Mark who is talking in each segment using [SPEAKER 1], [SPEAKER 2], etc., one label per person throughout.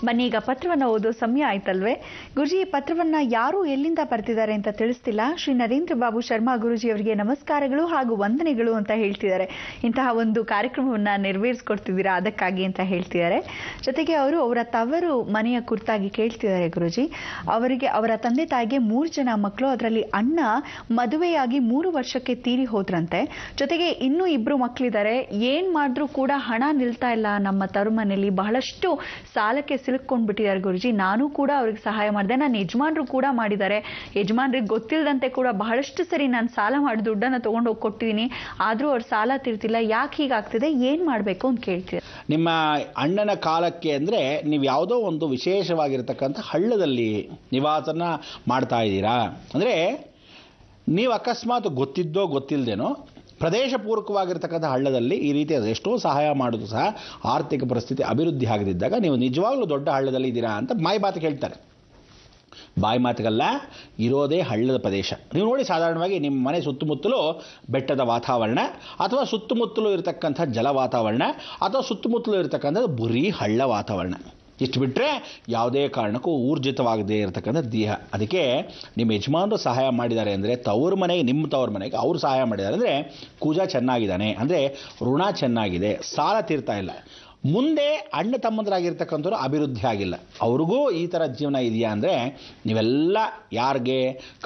[SPEAKER 1] ಬನ್ನಿ ಈಗ ಪತ್ರವನ್ನು ಓದೋ ಸಮಯ ಆಯ್ತಲ್ವೇ? ಗುರುಜಿ, ಈ ಪತ್ರವನ್ನ ಯಾರು ಎಲ್ಲಿಂದ ಬರ್ತಿದ್ದಾರೆ ಅಂತ ತಿಳಿಸ್ತಿಲ್ಲ. ಶ್ರೀ ನರೇಂದ್ರ ಬಾಬು ಶರ್ಮಾ ಗುರುಜಿ ಅವರಿಗೆ ನಮಸ್ಕಾರಗಳು ಹಾಗೂ ವಂದನೆಗಳು ಅಂತ ಹೇಳ್ತಿದ್ದಾರೆ. ಇಂತಹ ಒಂದು ಕಾರ್ಯಕ್ರಮವನ್ನ ನೆರವೇರಿಸ್ಕೊಡ್ತಿದ್ದೀರಾ ಅದಕ್ಕಾಗಿ ಅಂತ ಹೇಳ್ತಿದ್ದಾರೆ. ಜೊತೆಗೆ ಅವರು ಅವರ ತವರು ಮನೆಯ ಕುರಿತಾಗಿ ಕೇಳ್ತಿದ್ದಾರೆ ಗುರುಜಿ. ಅವರಿಗೆ ಅವರ ತಂದೆ ತಾಯಿಗೆ 3 ಜನ ಮಕ್ಕಳು, ಅದರಲ್ಲಿ ಅಣ್ಣ ಮದುವೆಯಾಗಿ 3 ವರ್ಷಕ್ಕೆ ತೀರಿ ಹೋದ್ರಂತೆ. ಜೊತೆಗೆ ಇನ್ನೂ 2 ಮಕ್ಕಳಿದ್ದಾರೆ. ಏನ್ ಮಾಡಿದ್ರು ಕೂಡ ಹಣ ನಿಲ್ತಾ ಇಲ್ಲ. ನಮ್ಮ ತವರು ಮನೆಯಲ್ಲಿ ಬಹಳಷ್ಟು ಸಾಲಕ್ಕೆ ಸಿಲುಕೊಂಡ್ಬಿಟ್ಟಿದ್ದಾರೆ ಗುರುಜಿ. ನಾನು ಕೂಡ ಅವ್ರಿಗೆ ಸಹಾಯ ಮಾಡಿದೆ, ನನ್ನ ಯಜಮಾನ್ರು ಕೂಡ ಮಾಡಿದ್ದಾರೆ. ಯಜಮಾನ್ರಿಗೆ ಗೊತ್ತಿಲ್ಲದಂತೆ ಕೂಡ ಬಹಳಷ್ಟು ಸರಿ ನಾನು ಸಾಲ ಮಾಡಿ ದುಡ್ಡನ್ನ ತಗೊಂಡು ಹೋಗಿ ಕೊಟ್ಟಿದ್ದೀನಿ, ಆದ್ರೂ ಅವ್ರ ಸಾಲ ತೀರ್ತಿಲ್ಲ. ಯಾಕೆ ಹೀಗಾಗ್ತಿದೆ, ಏನ್ ಮಾಡ್ಬೇಕು ಅಂತ ಕೇಳ್ತೀವಿ.
[SPEAKER 2] ನಿಮ್ಮ ಅಣ್ಣನ ಕಾಲಕ್ಕೆ ಅಂದ್ರೆ ನೀವು ಯಾವುದೋ ಒಂದು ವಿಶೇಷವಾಗಿರತಕ್ಕಂಥ ಹಳ್ಳದಲ್ಲಿ ನಿವಾಸನ ಮಾಡ್ತಾ ಇದ್ದೀರಾ ಅಂದ್ರೆ, ನೀವು ಅಕಸ್ಮಾತ್ ಗೊತ್ತಿದ್ದೋ ಗೊತ್ತಿಲ್ಲದೇನೋ ಪ್ರದೇಶ ಪೂರ್ವಕವಾಗಿರ್ತಕ್ಕಂಥ ಹಳ್ಳದಲ್ಲಿ ಈ ರೀತಿಯಾದ ಎಷ್ಟೋ ಸಹಾಯ ಮಾಡೋದು ಸಹ ಆರ್ಥಿಕ ಪರಿಸ್ಥಿತಿ ಅಭಿವೃದ್ಧಿ ಆಗದಿದ್ದಾಗ ನೀವು ನಿಜವಾಗ್ಲೂ ದೊಡ್ಡ ಹಳ್ಳದಲ್ಲಿ ಇದ್ದೀರಾ ಅಂತ ಬಾಯಿ ಮಾತಿಗೆ ಹೇಳ್ತಾರೆ. ಬಾಯಿ ಮಾತಿಗಲ್ಲ, ಇರೋದೇ ಹಳ್ಳದ ಪ್ರದೇಶ. ನೀವು ನೋಡಿ, ಸಾಧಾರಣವಾಗಿ ನಿಮ್ಮ ಮನೆ ಸುತ್ತಮುತ್ತಲೂ ಬೆಟ್ಟದ ವಾತಾವರಣ, ಅಥವಾ ಸುತ್ತಮುತ್ತಲೂ ಇರತಕ್ಕಂಥ ಜಲ ವಾತಾವರಣ, ಅಥವಾ ಸುತ್ತಮುತ್ತಲೂ ಇರತಕ್ಕಂಥದ್ದು ಬರೀ ಹಳ್ಳ ವಾತಾವರಣ. ಇಷ್ಟು ಬಿಟ್ಟರೆ ಯಾವುದೇ ಕಾರಣಕ್ಕೂ ಊರ್ಜಿತವಾಗದೇ ಇರತಕ್ಕಂಥ ದೇಹ. ಅದಕ್ಕೆ ನಿಮ್ಮ ಯಜಮಾನರು ಸಹಾಯ ಮಾಡಿದ್ದಾರೆ ಅಂದರೆ, ತವ್ರ ಮನೆಗೆ, ನಿಮ್ಮ ತವ್ರ ಮನೆಗೆ ಅವರು ಸಹಾಯ ಮಾಡಿದ್ದಾರೆ ಅಂದರೆ ಕೂಜ ಚೆನ್ನಾಗಿದ್ದಾನೆ, ಅಂದರೆ ಋಣ ಚೆನ್ನಾಗಿದೆ, ಸಾಲ ತೀರ್ತಾ ಇಲ್ಲ. ಮುಂದೆ ಅಣ್ಣ ತಮ್ಮಂದರಾಗಿರ್ತಕ್ಕಂಥವ್ರು ಅಭಿವೃದ್ಧಿ ಆಗಿಲ್ಲ, ಅವ್ರಿಗೂ ಈ ಥರ ಜೀವನ ಇದೆಯಾ ಅಂದರೆ, ನೀವೆಲ್ಲ ಯಾರಿಗೆ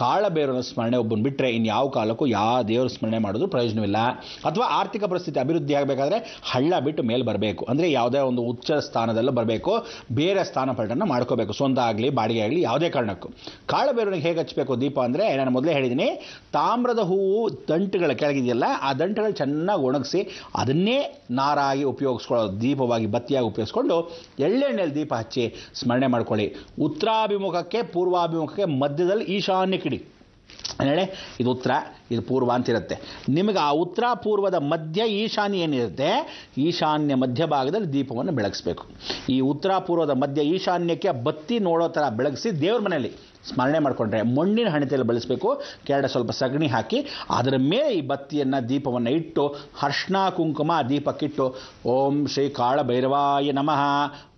[SPEAKER 2] ಕಾಳಬೇರನ ಸ್ಮರಣೆ ಒಬ್ಬನ ಬಿಟ್ಟರೆ ಇನ್ಯಾವ ಕಾಲಕ್ಕೂ ಯಾವ ದೇವರ ಸ್ಮರಣೆ ಮಾಡೋದು ಪ್ರಯೋಜನವಿಲ್ಲ. ಅಥವಾ ಆರ್ಥಿಕ ಪರಿಸ್ಥಿತಿ ಅಭಿವೃದ್ಧಿ ಆಗಬೇಕಾದ್ರೆ ಹಳ್ಳ ಬಿಟ್ಟು ಮೇಲೆ ಬರಬೇಕು, ಅಂದರೆ ಯಾವುದೇ ಒಂದು ಉಚ್ಚ ಸ್ಥಾನದಲ್ಲೂ ಬರಬೇಕು, ಬೇರೆ ಸ್ಥಾನ ಪಲ್ಟನ್ನು ಮಾಡ್ಕೋಬೇಕು, ಸ್ವಂತ ಆಗಲಿ ಬಾಡಿಗೆ ಆಗಲಿ ಯಾವುದೇ ಕಾರಣಕ್ಕೂ. ಕಾಳಬೇರನಿಗೆ ಹೇಗೆ ಹಚ್ಚಬೇಕು ದೀಪ ಅಂದರೆ, ನಾನು ಮೊದಲೇ ಹೇಳಿದ್ದೀನಿ, ತಾಮ್ರದ ಹೂವು ದಂಟುಗಳ ಕೆಳಗಿದೆಯಲ್ಲ, ಆ ದಂಟುಗಳು ಚೆನ್ನಾಗಿ ಒಣಗಿಸಿ ಅದನ್ನೇ ನಾರಾಗಿ ಉಪಯೋಗಿಸ್ಕೊಳ್ಳೋದು, ದೀಪ ಬತ್ತಿಯಾಗಿ ಉಪಯೋಗಿಸ್ಕೊಂಡು ಎಳ್ಳೆಣ್ಣೆಯಲ್ಲಿ ದೀಪ ಹಚ್ಚಿ ಸ್ಮರಣೆ ಮಾಡ್ಕೊಳ್ಳಿ. ಉತ್ತರಾಭಿಮುಖಕ್ಕೆ ಪೂರ್ವಾಭಿಮುಖಕ್ಕೆ ಮಧ್ಯದಲ್ಲಿ ಈಶಾನ್ಯ ಕಿಡಿ, ಹೇಳಿ ಇದು ಉತ್ತರ ಇದು ಪೂರ್ವ ಅಂತಿರುತ್ತೆ. ನಿಮಗೆ ಆ ಉತ್ತರ ಪೂರ್ವದ ಮಧ್ಯ ಈಶಾನ್ಯ ಏನಿರುತ್ತೆ, ಈಶಾನ್ಯ ಮಧ್ಯಭಾಗದಲ್ಲಿ ದೀಪವನ್ನು ಬೆಳಗಿಸ್ಬೇಕು. ಈ ಉತ್ತರ ಪೂರ್ವದ ಮಧ್ಯ ಈಶಾನ್ಯಕ್ಕೆ ಬತ್ತಿ ನೋಡೋ ಥರ ಬೆಳಗಿಸಿ ದೇವ್ರ ಮನೆಯಲ್ಲಿ ಸ್ಮರಣೆ ಮಾಡಿಕೊಂಡ್ರೆ ಮಣ್ಣಿನ ಹಣತೆಯಲ್ಲಿ ಬಳಸಬೇಕು. ಕೆರಡೆ ಸ್ವಲ್ಪ ಸಗಣಿ ಹಾಕಿ ಅದರ ಮೇಲೆ ಈ ಬತ್ತಿಯನ್ನು ದೀಪವನ್ನು ಇಟ್ಟು ಅರ್ಶಿನ ಕುಂಕುಮ ದೀಪಕ್ಕಿಟ್ಟು ಓಂ ಶ್ರೀ ಕಾಳ ಭೈರವಾಯ ನಮಃ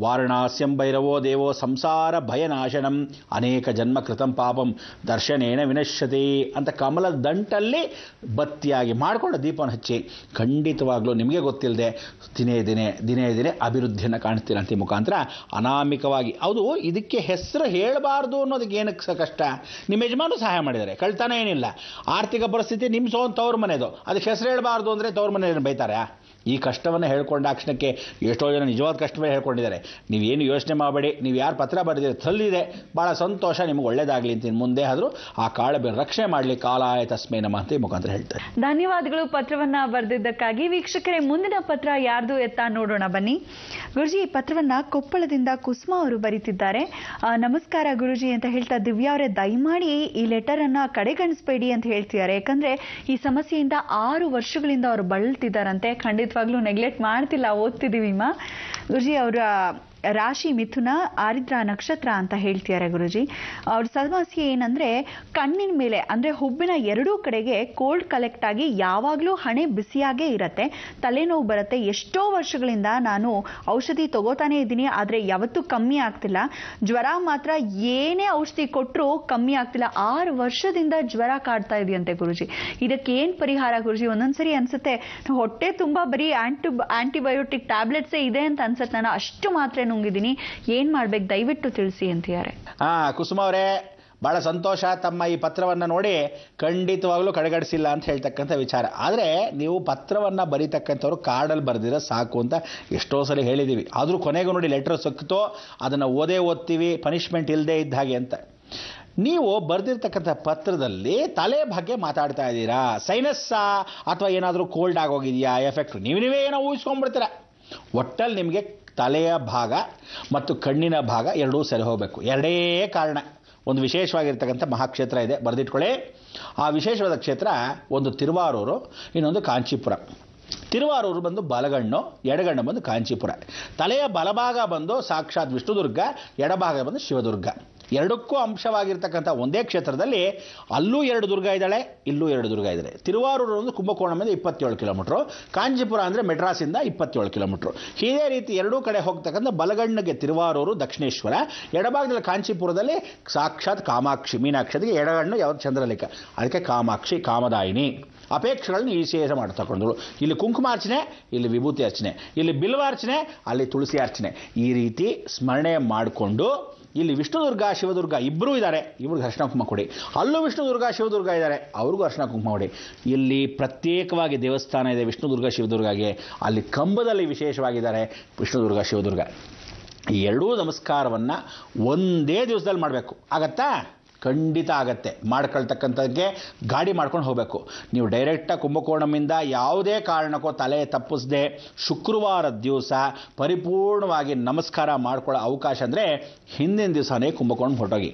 [SPEAKER 2] ವಾರಣಾಸ್ಯಂ ಭೈರವೋ ದೇವೋ ಸಂಸಾರ ಭಯನಾಶನಂ ಅನೇಕ ಜನ್ಮ ಕೃತಂ ಪಾಪಂ ದರ್ಶನೇನ ವಿನಶ್ಯತಿ ಅಂತ ಕಮಲದ ದಂಟಲ್ಲಿ ಬತ್ತಿಯಾಗಿ ಮಾಡಿಕೊಂಡು ದೀಪವನ್ನು ಹಚ್ಚಿ, ಖಂಡಿತವಾಗ್ಲೂ ನಿಮಗೆ ಗೊತ್ತಿಲ್ಲದೆ ದಿನೇ ದಿನೇ ಅಭಿವೃದ್ಧಿಯನ್ನು ಕಾಣಿಸ್ತೀರ ಅಂತ. ಮುಖಾಂತರ ಅನಾಮಿಕವಾಗಿ, ಹೌದು ಇದಕ್ಕೆ ಹೆಸರು ಹೇಳಬಾರ್ದು ಅನ್ನೋದಕ್ಕೆ ಏನಕ್ಕೆ ಕಷ್ಟ? ನಿಮ್ಮ ಯಜಮಾನರು ಸಹಾಯ ಮಾಡಿದ್ದಾರೆ, ಕಳ್ತಾನ ಏನಿಲ್ಲ. ಆರ್ಥಿಕ ಪರಿಸ್ಥಿತಿ ನಿಮ್ಮ ತವ್ರ ಮನೆದು, ಅದಕ್ಕೆ ಹೆಸರು ಹೇಳಬಾರ್ದು ಅಂದರೆ ತವ್ರ ಮನೆಯನ್ನು ಬೈತಾರೆ. ಈ ಕಷ್ಟವನ್ನು ಹೇಳ್ಕೊಂಡಾಕ್ಷಣಕ್ಕೆ ಎಷ್ಟೋ ಜನ ನಿಜವಾದ ಕಷ್ಟವೇ ಹೇಳ್ಕೊಂಡಿದ್ದಾರೆ. ನೀವೇನು ಯೋಚನೆ ಮಾಡಬೇಡಿ, ನೀವು ಯಾರು ಪತ್ರ ಬರೆದಿರೋ ತಲ್ಲಿದೆ, ಭಾಳ ಸಂತೋಷ, ನಿಮ್ಗೆ ಒಳ್ಳೇದಾಗಲಿ ಅಂತ ಮುಂದೆ ಆದರೂ ಆ ಕಾಳಬೇರು ರಕ್ಷಣೆ ಮಾಡಲಿ. ಕಾಲಾಯ ತಸ್ಮೈ ನಮಃ ಅಂತ ಮುಖಾಂತರ ಹೇಳ್ತಾರೆ.
[SPEAKER 1] ಧನ್ಯವಾದಗಳು ಪತ್ರವನ್ನ ಬರೆದಿದ್ದಕ್ಕಾಗಿ. ವೀಕ್ಷಕರೇ, ಮುಂದಿನ ಪತ್ರ ಯಾರ್ದು ಎತ್ತ ನೋಡೋಣ ಬನ್ನಿ. ಗುರುಜಿ, ಈ ಪತ್ರವನ್ನ ಕೊಪ್ಪಳದಿಂದ ಕುಸುಮ ಅವರು ಬರೀತಿದ್ದಾರೆ. ನಮಸ್ಕಾರ ಗುರುಜಿ ಅಂತ ಹೇಳ್ತಾ, ದಿವ್ಯಾ ಅವರೇ ದಯಮಾಡಿ ಈ ಲೆಟರ್ ಅನ್ನ ಕಡೆಗಣಿಸಬೇಡಿ ಅಂತ ಹೇಳ್ತಿದ್ದಾರೆ. ಯಾಕಂದ್ರೆ ಈ ಸಮಸ್ಯೆಯಿಂದ 6 ವರ್ಷಗಳಿಂದ ಅವರು ಬಳಲ್ತಿದ್ದಾರಂತೆ. ಖಂಡಿತವಾಗ್ಲೂ ನೆಗ್ಲೆಕ್ಟ್ ಮಾಡ್ತಿಲ್ಲ, ಓದ್ತಿದೀವಿ ಗುರುಜಿ. ಅವರ ರಾಶಿ ಮಿಥುನ, ಆರಿದ್ರ ನಕ್ಷತ್ರ ಅಂತ ಹೇಳ್ತಿದ್ದಾರೆ ಗುರುಜಿ. ಅವ್ರ ಸಮಸ್ಯೆ ಏನಂದ್ರೆ, ಕಣ್ಣಿನ ಮೇಲೆ ಅಂದ್ರೆ ಹುಬ್ಬಿನ 2 ಕಡೆಗೆ ಕೋಲ್ಡ್ ಕಲೆಕ್ಟ್ ಆಗಿ ಯಾವಾಗ್ಲೂ ಹಣೆ ಬಿಸಿಯಾಗೇ ಇರತ್ತೆ, ತಲೆನೋವು ಬರುತ್ತೆ. ಎಷ್ಟೋ ವರ್ಷಗಳಿಂದ ನಾನು ಔಷಧಿ ತಗೋತಾನೆ ಇದ್ದೀನಿ, ಆದ್ರೆ ಯಾವತ್ತೂ ಕಮ್ಮಿ ಆಗ್ತಿಲ್ಲ. ಜ್ವರ ಮಾತ್ರ ಏನೇ ಔಷಧಿ ಕೊಟ್ಟರು ಕಮ್ಮಿ ಆಗ್ತಿಲ್ಲ. 6 ವರ್ಷದಿಂದ ಜ್ವರ ಕಾಡ್ತಾ ಇದೆಯಂತೆ ಗುರುಜಿ. ಇದಕ್ಕೆ ಏನ್ ಪರಿಹಾರ ಗುರುಜಿ? ಒಂದೊಂದ್ಸರಿ ಅನ್ಸುತ್ತೆ ಹೊಟ್ಟೆ ತುಂಬಾ ಬರೀ ಆಂಟಿಬಯೋಟಿಕ್ ಟ್ಯಾಬ್ಲೆಟ್ಸೇ ಇದೆ ಅಂತ ಅನ್ಸುತ್ತೆ, ನಾನು ಅಷ್ಟು ಮಾತ್ರ ನುಂಗಿದ್ದೀನಿ, ಏನ್ ಮಾಡ್ಬೇಕು ದಯವಿಟ್ಟು ತಿಳಿಸಿ ಅಂತಿದ್ದಾರೆ.
[SPEAKER 2] ಕುಸುಮ ಅವರೇ, ಬಹಳ ಸಂತೋಷ. ತಮ್ಮ ಈ ಪತ್ರವನ್ನು ನೋಡಿ ಖಂಡಿತವಾಗ್ಲೂ ಕಡೆಗಣಿಸಿಲ್ಲ ಅಂತ ಹೇಳ್ತಕ್ಕಂಥ ವಿಚಾರ. ಆದರೆ ನೀವು ಪತ್ರವನ್ನು ಬರೀತಕ್ಕಂಥವ್ರು ಕಾರ್ಡಲ್ಲಿ ಬರೆದಿರೋ ಸಾಕು ಅಂತ ಎಷ್ಟೋ ಸಲ ಹೇಳಿದ್ದೀವಿ. ಆದರೂ ಕೊನೆಗೂ ನೋಡಿ ಲೆಟರ್ ಸಿಕ್ತೋ ಅದನ್ನು ಓದ್ತೀವಿ, ಪನಿಷ್ಮೆಂಟ್ ಇಲ್ಲದೆ ಇದ್ದ ಹಾಗೆ ಅಂತ. ನೀವು ಬರೆದಿರ್ತಕ್ಕಂಥ ಪತ್ರದಲ್ಲಿ ತಲೆ ಬಗ್ಗೆ ಮಾತಾಡ್ತಾ ಇದ್ದೀರಾ. ಸೈನಸ್ಸಾ ಅಥವಾ ಏನಾದರೂ ಕೋಲ್ಡ್ ಆಗೋಗಿದೆಯಾ ಎಫೆಕ್ಟ್, ನೀವೇ ಏನೋ ಊಹಿಸ್ಕೊಂಡ್ಬಿಡ್ತೀರ. ಒಟ್ಟಲ್ಲಿ ನಿಮಗೆ ತಲೆಯ ಭಾಗ ಮತ್ತು ಕಣ್ಣಿನ ಭಾಗ ಎರಡೂ ಸರಿ ಹೋಗಬೇಕು. ಎರಡೇ ಕಾರಣ. ಒಂದು ವಿಶೇಷವಾಗಿರ್ತಕ್ಕಂಥ ಮಹಾಕ್ಷೇತ್ರ ಇದೆ, ಬರೆದಿಟ್ಕೊಳ್ಳಿ. ಆ ವಿಶೇಷವಾದ ಕ್ಷೇತ್ರ ಒಂದು ತಿರುವಾರೂರು, ಇನ್ನೊಂದು ಕಾಂಚೀಪುರ. ತಿರುವಾರೂರು ಬಂದು ಬಲಗಣ್ಣು, ಎಡಗಣ್ಣು ಬಂದು ಕಾಂಚೀಪುರ. ತಲೆಯ ಬಲಭಾಗ ಬಂದು ಸಾಕ್ಷಾತ್ ವಿಷ್ಣುದುರ್ಗ, ಎಡಭಾಗ ಬಂದು ಶಿವದುರ್ಗ. ಎರಡಕ್ಕೂ ಅಂಶವಾಗಿರ್ತಕ್ಕಂಥ ಒಂದೇ ಕ್ಷೇತ್ರದಲ್ಲಿ ಅಲ್ಲೂ 2 ದುರ್ಗ ಇದ್ದಾಳೆ, ಇಲ್ಲೂ 2 ದುರ್ಗ ಇದ್ದಾರೆ. ತಿರುವಾರೂರು ಒಂದು ಕುಂಭಕೋಣದಿಂದ 27 ಕಿಲೋಮೀಟ್ರು, ಕಾಂಚೀಪುರ ಅಂದರೆ ಮೆಡ್ರಾಸಿಂದ 27 ಕಿಲೋಮೀಟ್ರು. ಇದೇ ರೀತಿ ಎರಡೂ ಕಡೆ ಹೋಗ್ತಕ್ಕಂಥ ಬಲಗಣ್ಣಿಗೆ ತಿರುವಾರೂರು ದಕ್ಷಿಣೇಶ್ವರ, ಎಡಭಾಗದಲ್ಲಿ ಕಾಂಚೀಪುರದಲ್ಲಿ ಸಾಕ್ಷಾತ್ ಕಾಮಾಕ್ಷಿ ಮೀನಾಕ್ಷಿಗೆ ಎಡಗಣ್ಣು ಯಾವ್ದು ಚಂದ್ರಲೇಖ, ಅದಕ್ಕೆ ಕಾಮಾಕ್ಷಿ ಕಾಮದಾಯಿನಿ. ಅಪೇಕ್ಷೆಗಳನ್ನು ವಿಶೇಷ ಮಾಡ್ತಕೊಂಡಳು. ಇಲ್ಲಿ ಕುಂಕುಮಾರ್ಚನೆ, ಇಲ್ಲಿ ವಿಭೂತಿ ಅರ್ಚನೆ, ಇಲ್ಲಿ ಬಿಲ್ವಾರ್ಚನೆ, ಅಲ್ಲಿ ತುಳಸಿ ಅರ್ಚನೆ, ಈ ರೀತಿ ಸ್ಮರಣೆ ಮಾಡಿಕೊಂಡು ಇಲ್ಲಿ ವಿಷ್ಣುದುರ್ಗ ಶಿವದುರ್ಗ ಇಬ್ಬರೂ ಇದ್ದಾರೆ, ಇವ್ರಿಗೆ ಅರ್ಶಿನ ಕುಂಕುಮ ಕೊಡಿ. ಅಲ್ಲೂ ವಿಷ್ಣುದುರ್ಗ ಶಿವದುರ್ಗ ಇದ್ದಾರೆ, ಅವ್ರಿಗೂ ಅರ್ಶಿನ ಕುಂಕುಮ ಕೊಡಿ. ಇಲ್ಲಿ ಪ್ರತ್ಯೇಕವಾಗಿ ದೇವಸ್ಥಾನ ಇದೆ ವಿಷ್ಣುದುರ್ಗ ಶಿವದುರ್ಗಗೆ, ಅಲ್ಲಿ ಕಂಬದಲ್ಲಿ ವಿಶೇಷವಾಗಿದ್ದಾರೆ ವಿಷ್ಣುದುರ್ಗ ಶಿವದುರ್ಗ. ಈ ಎರಡೂ ನಮಸ್ಕಾರವನ್ನು ಒಂದೇ ದಿವಸದಲ್ಲಿ ಮಾಡಬೇಕು. ಆಗತ್ತಾ? ಖಂಡಿತ ಆಗತ್ತೆ. ಮಾಡ್ಕೊಳ್ತಕ್ಕಂಥದ್ದಕ್ಕೆ ಗಾಡಿ ಮಾಡ್ಕೊಂಡು ಹೋಗಬೇಕು. ನೀವು ಡೈರೆಕ್ಟಾಗಿ ಕುಂಭಕೋಣಮಿಂದ ಯಾವುದೇ ಕಾರಣಕ್ಕೂ ತಲೆ ತಪ್ಪಿಸದೆ ಶುಕ್ರವಾರ ದಿವಸ ಪರಿಪೂರ್ಣವಾಗಿ ನಮಸ್ಕಾರ ಮಾಡ್ಕೊಳ್ಳೋ ಅವಕಾಶ ಅಂದರೆ ಹಿಂದಿನ ದಿವಸನೇ ಕುಂಭಕೋಣ ಹೊರಟೋಗಿ.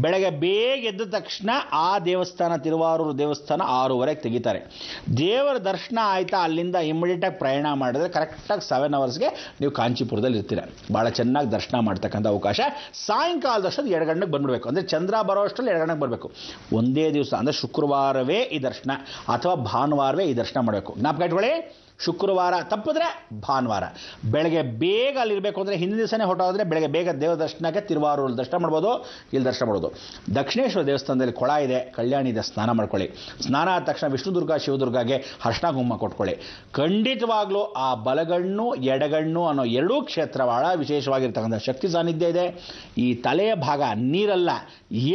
[SPEAKER 2] ಬೆಳಗ್ಗೆ ಬೇಗ ಎದ್ದ ತಕ್ಷಣ ಆ ದೇವಸ್ಥಾನ ತಿರುವಾರೂರು ದೇವಸ್ಥಾನ 6:30 ತೆಗಿತಾರೆ. ದೇವರ ದರ್ಶನ ಆಯಿತಾ ಅಲ್ಲಿಂದ ಇಮಿಡಿಯೇಟಾಗಿ ಪ್ರಯಾಣ ಮಾಡಿದ್ರೆ ಕರೆಕ್ಟಾಗಿ 7 ಅವರ್ಸ್ಗೆ ನೀವು ಕಾಂಚೀಪುರದಲ್ಲಿ ಇರ್ತೀರ. ಭಾಳ ಚೆನ್ನಾಗಿ ದರ್ಶನ ಮಾಡ್ತಕ್ಕಂಥ ಅವಕಾಶ. ಸಾಯಂಕಾಲದಷ್ಟೊಂದು 2 ಗಂಟೆಗೆ ಬಂದ್ಬಿಡ್ಬೇಕು. ಅಂದರೆ ಚಂದ್ರ ಬರೋ ಅಷ್ಟರಲ್ಲಿ 2 ಗಂಟೆಗೆ ಬರಬೇಕು. ಒಂದೇ ದಿವಸ ಅಂದರೆ ಶುಕ್ರವಾರವೇ ಈ ದರ್ಶನ ಅಥವಾ ಭಾನುವಾರವೇ ಈ ದರ್ಶನ ಮಾಡಬೇಕು. ಜ್ಞಾಪಕ ಇಟ್ಕೊಳ್ಳಿ, ಶುಕ್ರವಾರ ತಪ್ಪಿದ್ರೆ ಭಾನುವಾರ ಬೆಳಗ್ಗೆ ಬೇಗ ಅಲ್ಲಿರಬೇಕು. ಅಂದರೆ ಹಿಂದಿನ ದಿವಸನೇ ಹೊರಟೋದ್ರೆ ಬೆಳಗ್ಗೆ ಬೇಗ ದೇವ ದರ್ಶನಕ್ಕೆ ತಿರುವಾರೂರು ದರ್ಶನ ಮಾಡ್ಬೋದು, ಇಲ್ಲಿ ದರ್ಶನ ಮಾಡೋದು. ದಕ್ಷಿಣೇಶ್ವರ ದೇವಸ್ಥಾನದಲ್ಲಿ ಕೊಳ ಇದೆ, ಕಲ್ಯಾಣಿ ಇದೆ, ಸ್ನಾನ ಮಾಡ್ಕೊಳ್ಳಿ. ಸ್ನಾನ ಆದ ತಕ್ಷಣ ವಿಷ್ಣುದುರ್ಗ ಶಿವದುರ್ಗಗೆ ಅರ್ಶಿನ ಕುಂಕುಮ ಕೊಟ್ಕೊಳ್ಳಿ. ಖಂಡಿತವಾಗ್ಲೂ ಆ ಬಲಗಣ್ಣು ಎಡಗಣ್ಣು ಅನ್ನೋ ಎರಡೂ ಕ್ಷೇತ್ರ ಭಾಳ ವಿಶೇಷವಾಗಿರ್ತಕ್ಕಂಥ ಶಕ್ತಿ ಸಾನ್ನಿಧ್ಯ ಇದೆ. ಈ ತಲೆಯ ಭಾಗ ನೀರಲ್ಲ,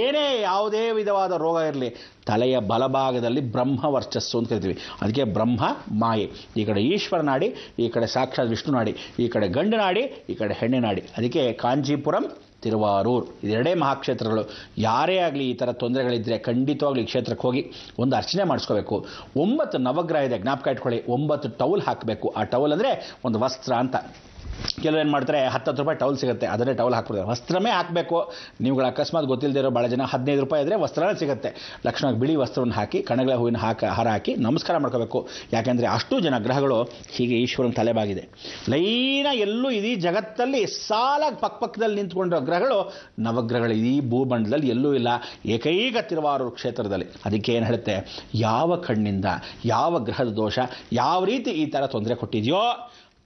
[SPEAKER 2] ಏನೇ ಯಾವುದೇ ವಿಧವಾದ ರೋಗ ಇರಲಿ ತಲೆಯ ಬಲಭಾಗದಲ್ಲಿ ಬ್ರಹ್ಮ ವರ್ಚಸ್ಸು ಅಂತ ಕರಿತೀವಿ. ಅದಕ್ಕೆ ಬ್ರಹ್ಮ ಮಾಯೆ. ಈ ಕಡೆ ಈಶ್ವರ ನಾಡಿ, ಈ ಕಡೆ ಸಾಕ್ಷಾತ್ ವಿಷ್ಣು ನಾಡಿ, ಈ ಕಡೆ ಗಂಡು ನಾಡಿ, ಈ ಕಡೆ ಹೆಣ್ಣು ನಾಡಿ. ಅದಕ್ಕೆ ಕಾಂಚೀಪುರಂ ತಿರುವಾರೂರು ಇದೆರಡೇ ಮಹಾಕ್ಷೇತ್ರಗಳು. ಯಾರೇ ಆಗಲಿ ಈ ಥರ ತೊಂದರೆಗಳಿದ್ದರೆ ಖಂಡಿತವಾಗ್ಲೂ ಈ ಕ್ಷೇತ್ರಕ್ಕೆ ಹೋಗಿ ಒಂದು ಅರ್ಚನೆ ಮಾಡಿಸ್ಕೋಬೇಕು. 9 ನವಗ್ರಹ ಇದೆ, ಜ್ಞಾಪಕ ಇಟ್ಕೊಳ್ಳಿ. 9 ಟವಲ್ ಹಾಕಬೇಕು. ಆ ಟವಲ್ ಅಂದರೆ ಒಂದು ವಸ್ತ್ರ ಅಂತ. ಕೆಲವೇನು ಮಾಡ್ತಾರೆ, 10 ರೂಪಾಯಿ ಟವಲ್ ಸಿಗುತ್ತೆ, ಅದನ್ನೇ ಟವಲ್ ಹಾಕ್ಬಿಡ್ತಾರೆ. ವಸ್ತ್ರಮೇ ಹಾಕಬೇಕು. ನೀವುಗಳು ಅಕಸ್ಮಾತ್ ಗೊತ್ತಿಲ್ಲದೆ ಇರೋ ಭಾಳ ಜನ 15 ರೂಪಾಯಿ ಇದ್ದರೆ ವಸ್ತ್ರನೇ ಸಿಗುತ್ತೆ. ಲಕ್ಷಣವಾಗಿ ಬಿಳಿ ವಸ್ತ್ರವನ್ನು ಹಾಕಿ ಕಣಗಳ ಹೂವಿನ ಹಾರ ಹಾಕಿ ನಮಸ್ಕಾರ ಮಾಡ್ಕೋಬೇಕು. ಯಾಕೆಂದರೆ ಅಷ್ಟು ಜನ ಗ್ರಹಗಳು ಹೀಗೆ ಈಶ್ವರನ ತಲೆಬಾಗಿದೆ. ಲೈನ ಎಲ್ಲೂ ಇಡೀ ಜಗತ್ತಲ್ಲಿ ಸಾಲಾಗಿ ಪಕ್ಕದಲ್ಲಿ ನಿಂತ್ಕೊಂಡಿರೋ ಗ್ರಹಗಳು ನವಗ್ರಹಗಳು ಈ ಭೂಮಂಡಲದಲ್ಲಿ ಎಲ್ಲೂ ಇಲ್ಲ, ಏಕೈಕ ತಿರುವಾರೂರು ಕ್ಷೇತ್ರದಲ್ಲಿ. ಅದಕ್ಕೆ ಏನು ಹೇಳುತ್ತೆ, ಯಾವ ಕಣ್ಣಿಂದ ಯಾವ ಗ್ರಹದ ದೋಷ ಯಾವ ರೀತಿ ಈ ಥರ ತೊಂದರೆ ಕೊಟ್ಟಿದೆಯೋ,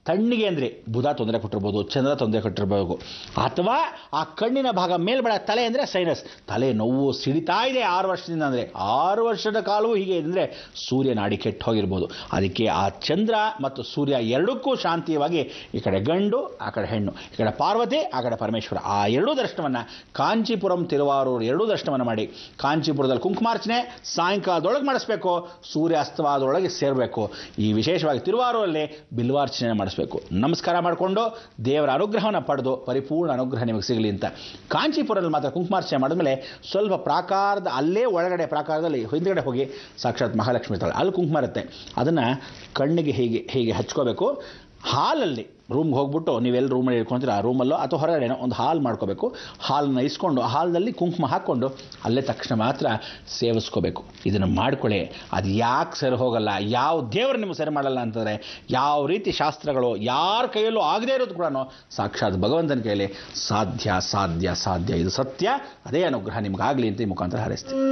[SPEAKER 2] ಕಣ್ಣಿಗೆ ಅಂದರೆ ಬುಧ ತೊಂದರೆ ಕೊಟ್ಟಿರ್ಬೋದು, ಚಂದ್ರ ತೊಂದರೆ ಕೊಟ್ಟಿರ್ಬೋದು, ಅಥವಾ ಆ ಕಣ್ಣಿನ ಭಾಗ ಮೇಲ್ಬಡ ತಲೆ ಅಂದರೆ ಸೈನಸ್, ತಲೆ ನೋವು ಸಿಡಿತಾ ಇದೆ 6 ವರ್ಷದಿಂದ, ಅಂದರೆ 6 ವರ್ಷದ ಕಾಲವೂ ಹೀಗೆ ಅಂದರೆ ಸೂರ್ಯ ನಾಡಿ ಕೆಟ್ಟು ಹೋಗಿರ್ಬೋದು. ಅದಕ್ಕೆ ಆ ಚಂದ್ರ ಮತ್ತು ಸೂರ್ಯ ಎರಡಕ್ಕೂ ಶಾಂತಿಯವಾಗಿ ಈ ಕಡೆ ಗಂಡು ಆ ಕಡೆ ಹೆಣ್ಣು, ಈ ಕಡೆ ಪಾರ್ವತಿ ಆ ಕಡೆ ಪರಮೇಶ್ವರ, ಆ ಎರಡೂ ದರ್ಶನವನ್ನು ಕಾಂಚೀಪುರಂ ತಿರುವಾರೂರು ಎರಡೂ ದರ್ಶನವನ್ನು ಮಾಡಿ ಕಾಂಚೀಪುರದಲ್ಲಿ ಕುಂಕುಮಾರ್ಚನೆ ಸಾಯಂಕಾಲದೊಳಗೆ ಮಾಡಿಸ್ಬೇಕು, ಸೂರ್ಯಾಸ್ತವಾದೊಳಗೆ ಸೇರಬೇಕು. ಈ ವಿಶೇಷವಾಗಿ ತಿರುವಾರೂರಲ್ಲಿ ಬಿಲ್ವಾರ್ಚನೆ ಮಾಡಿಸ್ಬೇಕು. ನಮಸ್ಕಾರ ಮಾಡಿಕೊಂಡು ದೇವರ ಅನುಗ್ರಹವನ್ನು ಪಡೆದು ಪರಿಪೂರ್ಣ ಅನುಗ್ರಹ ನಿಮಗೆ ಸಿಗಲಿ ಅಂತ. ಕಾಂಚೀಪುರದಲ್ಲಿ ಮಾತ್ರ ಕುಂಕುಮಾರ್ಚನೆ ಮಾಡಿದ್ಮೇಲೆ ಸ್ವಲ್ಪ ಪ್ರಾಕಾರದ ಅಲ್ಲೇ ಒಳಗಡೆ ಪ್ರಾಕಾರದಲ್ಲಿ ಹಿಂದುಗಡೆ ಹೋಗಿ ಸಾಕ್ಷಾತ್ ಮಹಾಲಕ್ಷ್ಮಿ ಇರ್ತಾಳೆ, ಅಲ್ಲಿ ಕುಂಕುಮ ಇರುತ್ತೆ. ಅದನ್ನು ಕಣ್ಣಿಗೆ ಹೀಗೆ ಹಚ್ಕೋಬೇಕು. ಹಾಲಲ್ಲಿ ರೂಮ್ಗೆ ಹೋಗ್ಬಿಟ್ಟು ನೀವೆಲ್ಲ ರೂಮಲ್ಲಿ ಇಟ್ಕೊತೀರ, ಆ ರೂಮಲ್ಲೋ ಅಥವಾ ಹೊರಗಡೆನೋ ಒಂದು ಹಾಲು ಮಾಡ್ಕೋಬೇಕು. ಹಾಲನ್ನು ಇಸ್ಕೊಂಡು ಹಾಲಿನಲ್ಲಿ ಕುಂಕುಮ ಹಾಕ್ಕೊಂಡು ಅಲ್ಲೇ ತಕ್ಷಣ ಮಾತ್ರ ಸೇವಿಸ್ಕೋಬೇಕು. ಇದನ್ನು ಮಾಡ್ಕೊಳ್ಳಿ. ಅದು ಯಾಕೆ ಸರಿ ಹೋಗಲ್ಲ, ಯಾವ ದೇವರು ನಿಮಗೆ ಸರಿ ಮಾಡಲ್ಲ ಅಂತಂದರೆ, ಯಾವ ರೀತಿ ಶಾಸ್ತ್ರಗಳು ಯಾರ ಕೈಯಲ್ಲೂ ಆಗದೇ ಇರೋದು ಕೂಡ ಸಾಕ್ಷಾತ್ ಭಗವಂತನ ಕೈಯಲ್ಲಿ ಸಾಧ್ಯ ಸಾಧ್ಯ ಸಾಧ್ಯ. ಇದು ಸತ್ಯ. ಅದೇ ಅನುಗ್ರಹ ನಿಮಗಾಗಲಿ ಅಂತ ಈ ಮುಖಾಂತರ ಹಾರೈಸ್ತೀವಿ.